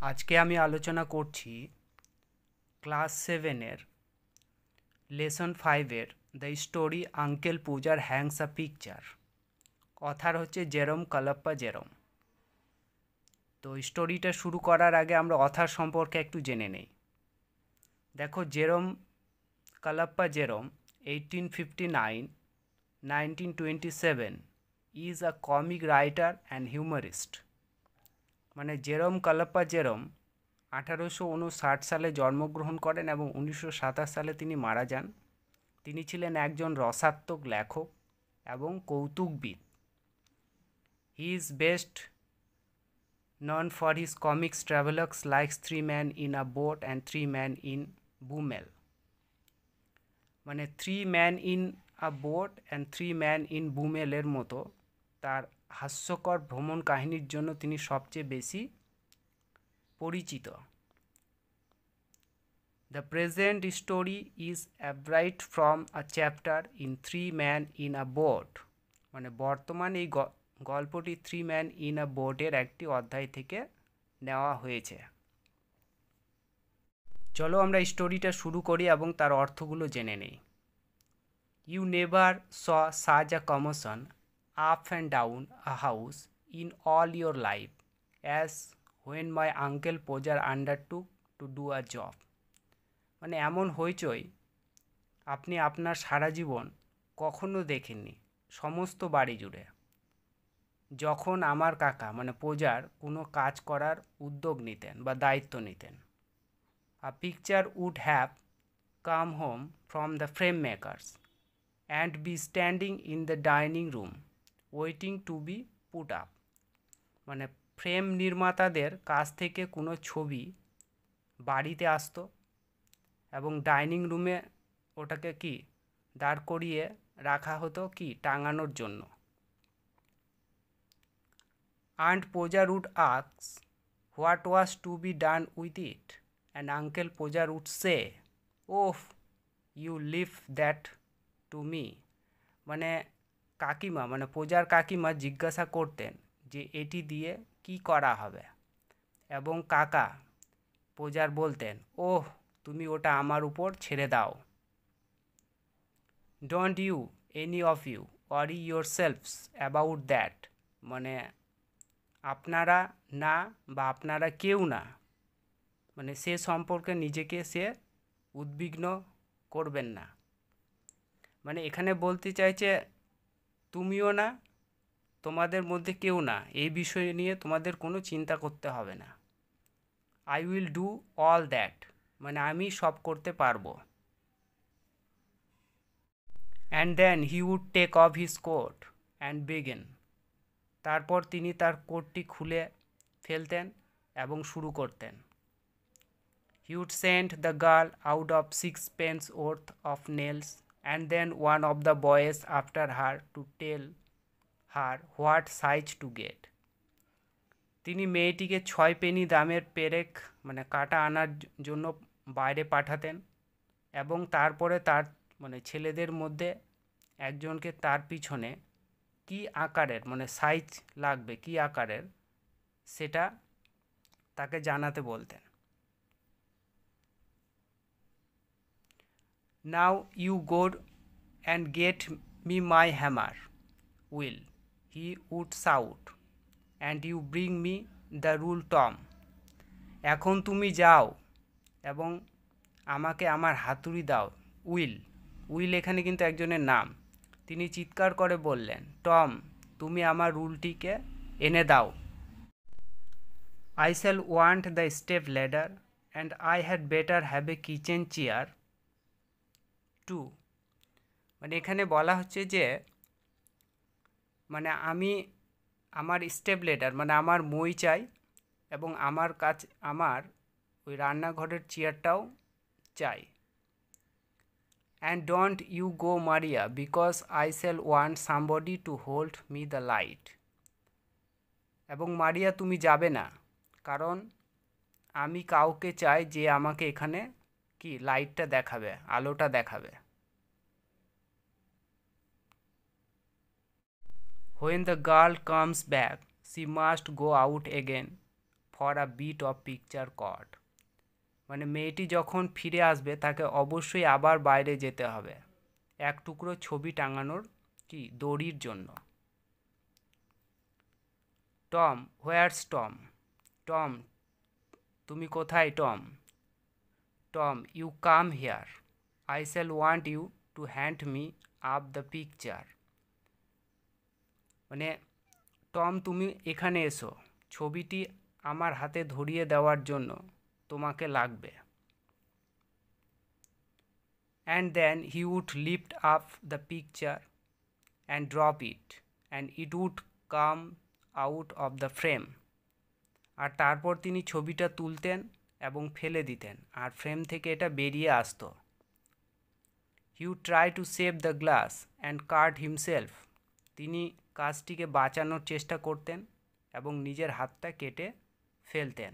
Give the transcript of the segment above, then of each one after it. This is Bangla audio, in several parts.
আজকে আমি আলোচনা করছি ক্লাস 7-এর লেসন 5-এর the story uncle Podger hangs a picture. Author হচ্ছে জেরম কালাপ্পা জেরম। তো স্টোরিটা শুরু করার আগে আমরা অথার সম্পর্কে একটু জেনে নেই। দেখো, Jerome Klapka Jerome 1859-1927 is a comic writer and humorist. মানে জেরম কালাপ্পা জেরম 1859 সালে জন্মগ্রহণ করেন এবং 1927 সালে তিনি মারা যান। তিনি ছিলেন একজন রসাত্মক লেখক এবং কৌতুকবিদ। He is best known for his comics travelogues like three man in a boat and three man in Bummel. মানে three man in a boat and three man ইন বুমেলের মতো তার হাস্যকর ভ্রমণ কাহিনীর জন্য তিনি সবচেয়ে বেশি পরিচিত। The present story is abridged from a chapter in Three Men in a Boat. মানে বর্তমান এই গল্পটি থ্রি ম্যান ইন আ বোটের একটি অধ্যায় থেকে নেওয়া হয়েছে। চলো আমরা স্টোরিটা শুরু করি এবং তার অর্থগুলো জেনে নেই। You never saw such a commotion up and down a house in all your life as when my uncle Podger undertook to do a job. মানে এমন হইচই আপনি আপনার সারা জীবন কখনো দেখেননি সমস্ত বাড়ি জুড়ে, যখন আমার কাকা মানে পূজার কোনো কাজ করার উদ্যোগ নিতেন বা দায়িত্ব নিতেন। A picture would have come home from the frame makers and be standing in the dining room waiting to be put up. মানে ফ্রেম নির্মাতাদের কাছ থেকে কোনো ছবি বাড়িতে আসতো এবং ডাইনিং রুমে ওটাকে কি দাঁড় করিয়ে রাখা হতো কি টাঙানোর জন্য। Aunt Poja would ask what was to be done with it, and Uncle Poja would say, "Oh, you leave that to me." মানে কাকিমা মানে পূজার কাকিমা জিজ্ঞাসা করতেন যে এটি দিয়ে কি করা হবে, এবং কাকা পূজার বলতেন, ওহ, তুমি ওটা আমার উপর ছেড়ে দাও। Don't you any of you worry yourselves about that. মানে আপনারা না বা আপনারা কেউ না, মানে সে সম্পর্কে নিজেকে সে উদ্বিগ্ন করবেন না। মানে এখানে বলতে চাইছে তুমিও না, তোমাদের মধ্যে কেউ না, এই বিষয় নিয়ে তোমাদের কোনো চিন্তা করতে হবে না। I will do all that, মানে আমি সব করতে পারবো। And then he would take off his coat and begin. তারপর তিনি তার কোটটি খুলে ফেলতেন এবং শুরু করতেন। He would send the girl out of 6 pence worth of nails and then one of the boys after her to tell her what size to get. তিনি মেয়েটিকে 6 পেনি দামের পেরেক মানে কাটা আনার জন্য বাইরে পাঠাতেন এবং তারপরে তার মানে ছেলেদের মধ্যে একজনকে তার পিছনে কি আকারের মানে সাইজ লাগবে কি আকারের সেটা তাকে জানাতে বলতেন। Now you go and get me my hammer, Will, he would shout, and you bring me the rule Tom. এখন তুমি যাও এবং আমাকে আমার হাতুড়ি দাও, উইল। উইল এখানে কিন্তু একজনের নাম। তিনি চিৎকার করে বললেন, টম, তুমি আমার রুলটিকে এনে দাও। I shall want the step ladder and I had better have a kitchen chair too. মানে এখানে বলা হচ্ছে যে মানে আমি আমার স্টেপ লেডার মানে আমার মই চাই এবং আমার আমার ওই রান্নাঘরের চেয়ারটাও চাই। And don't you go Maria because I shall want somebody to hold me the light. এবং মারিয়া তুমি যাবে না, কারণ আমি কাউকে চাই যে আমাকে এখানে কি লাইটটা দেখাবে, আলোটা দেখাবে। When the girl comes back, she must go out again for a bit of picture cord. মানে মেয়েটি যখন ফিরে আসবে তাকে অবশ্যই আবার বাইরে যেতে হবে এক টুকরো ছবি টাঙানোর কি দড়ির জন্য। Tom, হোয়ারস Tom? টম, তুমি কোথায় Tom? Tom, you come here, I shall want you to hand me up the picture. মানে টম, তুমি এখানে এসো, ছবিটি আমার হাতে ধরিয়ে দেওয়ার জন্য তোমাকে লাগবে। And then he would lift up the picture and drop it, and it would come out of the frame. আর তারপর তিনি ছবিটা তুলতেন এবং ফেলে দিতেন, আর ফ্রেম থেকে এটা বেরিয়ে আসতো। He would try to save the glass and cut himself. তিনি কাজটিকে বাঁচানোর চেষ্টা করতেন এবং নিজের হাতটা কেটে ফেলতেন।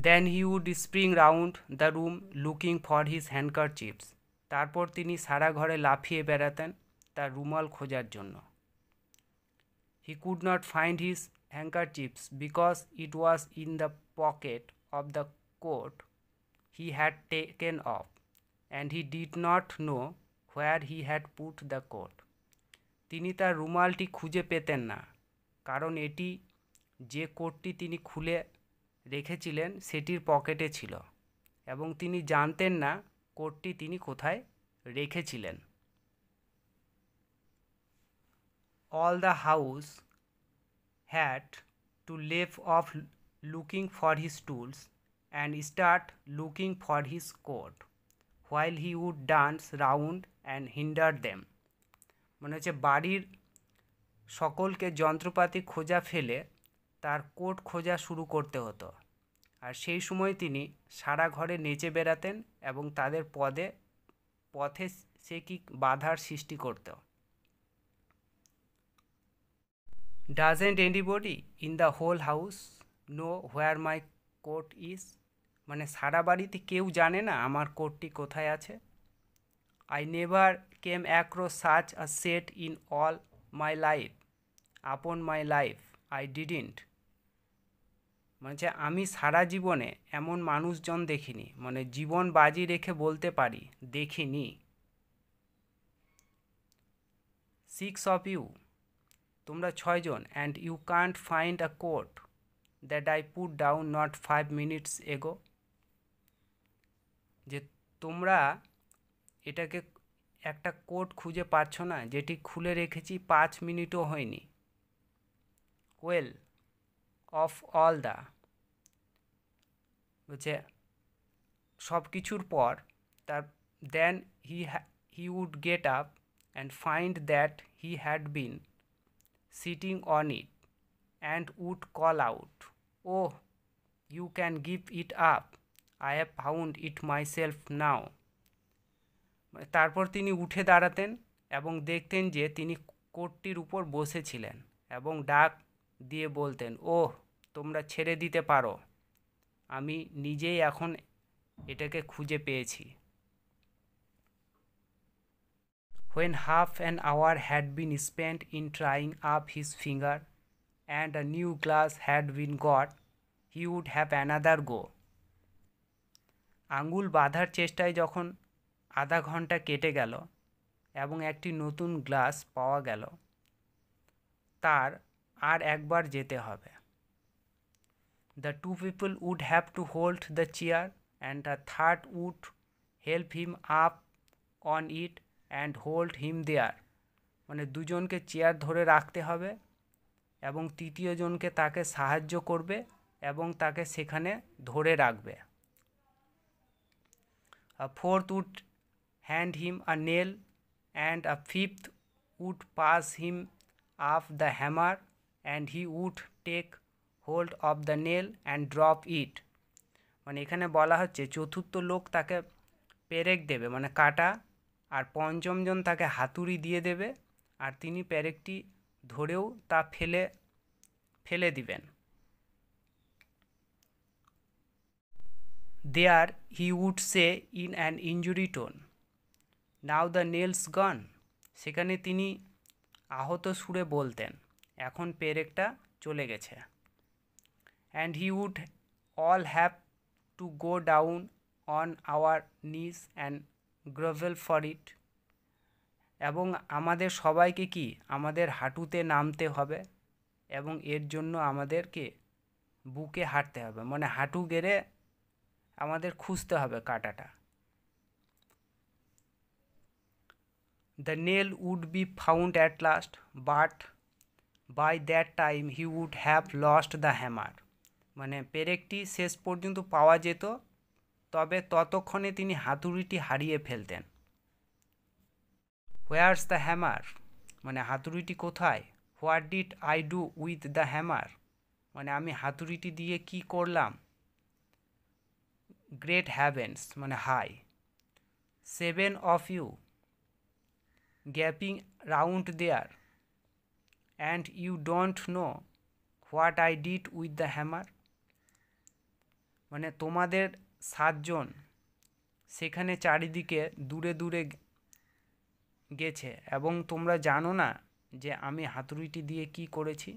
Then he would spring round the room looking for his handkerchiefs. তারপর তিনি সারা ঘরে লাফিয়ে বেড়াতেন তার রুমাল খোঁজার জন্য। He could not find his handkerchiefs because it was in the pocket of the coat he had taken off, and he did not know where he had put the coat. তিনি তার রুমালটি খুঁজে পেতেন না, কারণ এটি যে কোটটি তিনি খুলে রেখেছিলেন সেটির পকেটে ছিল, এবং তিনি জানতেন না কোটটি তিনি কোথায় রেখেছিলেন। All the house had to leave off looking for his tools and start looking for his coat, while he would dance round and hinder them. মানে হচ্ছে বাড়ির সকলকে যন্ত্রপাতি খোঁজা ফেলে তার কোট খোঁজা শুরু করতে হতো, আর সেই সময় তিনি সারা ঘরে নেচে বেড়াতেন এবং তাদের পথে সে কি বাধার সৃষ্টি করত। Doesn't anybody in the whole house know where my coat is? মানে সারা বাড়িতে কেউ জানে না আমার কোটটি কোথায় আছে। I never came across such a set in all my life. Upon my life, I didn't. মানে আমি সারা জীবনে এমন মানুষজন দেখিনি, মানে জীবন বাজি রেখে বলতে পারি দেখিনি। 6 of you, তোমরা 6 জন, and you can't find a coat that I put down not 5 minutes ago. যে তোমরা এটাকে একটা কোট খুঁজে পাচ্ছ না যেটি খুলে রেখেছি 5 মিনিটও হয়নি। Well, of all the, বলছে সব কিছুর পর তার, then he would get up and find that he had been sitting on it and would call out, oh, you can give it up, I have found it myself now. তারপর তিনি উঠে দাঁড়াতেন এবং দেখতেন যে তিনি কোটটির উপর বসেছিলেন এবং ডাক দিয়ে বলতেন, ওহ, তোমরা ছেড়ে দিতে পারো, আমি নিজেই এখন এটাকে খুঁজে পেয়েছি। When half an hour had been spent in trying up his finger and a new glass had been got, he would have another go. আঙ্গুল বাঁধার চেষ্টায় যখন আধা ঘন্টা কেটে গেল এবং একটি নতুন গ্লাস পাওয়া গেল, তার আর একবার যেতে হবে। The two people would have to hold the chair and a third would help him up on it and hold him there. মানে দুজনকে চেয়ার ধরে রাখতে হবে এবং তৃতীয় জনকে তাকে সাহায্য করবে এবং তাকে সেখানে ধরে রাখবে। A fourth would hand him a nail and a fifth would pass him up the hammer and he would take hold of the nail and drop it. মানে এখানে বলা হচ্ছে চতুর্থ লোক তাকে পেরেক দেবে, মানে কাটা, আর পঞ্চমজন তাকে হাতুড়ি দিয়ে দেবে আর তিনি পেরেকটি ধরেও তা ফেলে দিবেন। There he would say in an injury tone, now the nail's gone. সেখানে তিনি আহত সুরে বলতেন, এখন পেরেকটা চলে গেছে। and he would all have to go down on our knees and grovel for it. এবং আমাদের সবাইকে কি আমাদের হাঁটুতে নামতে হবে এবং এর জন্য আমাদেরকে বুকে হাঁটতে হবে, মানে হাঁটু গেড়ে আমাদের খুঁজতে হবে কাঁটাটা। The nail would be found at last, but by that time he would have lost the hammer. মানে পেরেকটি শেষ পর্যন্ত পাওয়া যেত, তবে ততক্ষণে তিনি হাতুড়িটি হারিয়ে ফেলতেন। Where's the hammer? মানে হাতুড়িটি কোথায়? What did I do with the hammer? মানে আমি হাতুড়িটি দিয়ে কি করলাম? Great heavens, মানে high. 7 of you gaping round there, and you don't know what I did with the hammer. মানে তোমাদের 7 জন সেখানে চারিদিকে দূরে দূরে গেছে এবং তোমরা জানো না যে আমি হাতুড়িটি দিয়ে কি করেছি।